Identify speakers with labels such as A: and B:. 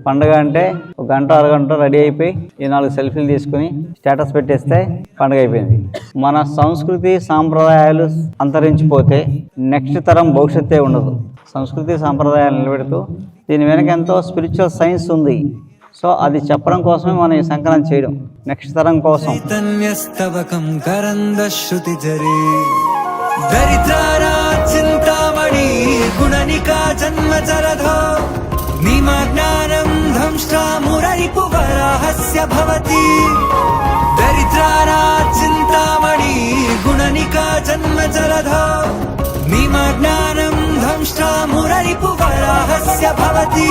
A: పండగ అంటే ఒక గంట అరగంట రెడీ అయిపోయి ఈ 4 సెల్ఫీలు తీసుకుని స్టేటస్ పెట్టేస్తే పండగ అయిపోయింది. మన సంస్కృతి సాంప్రదాయాలు అంతరించిపోతే నెక్స్ట్ తరం భవిష్యత్తే ఉండదు. సంస్కృతి సాంప్రదాయాలు నిలబెడుతూ దీని వెనక ఎంతో స్పిరిచువల్ సైన్స్ ఉంది. సో అది చెప్పడం కోసమే మనం ఈ సంక్రాంతి చేయడం, నెక్స్ట్ తరం కోసం. చింతామణి గుణనికా జన్మ జరధో నిమజ్ఞానం దంష్ట్రామురరిపు వరాహస్య భవతి. దరిద్రారా చింతామణి గుణనికా జన్మ జరధో నిమజ్ఞానం దంష్ట్రామురరిపు వరాహస్య భవతి.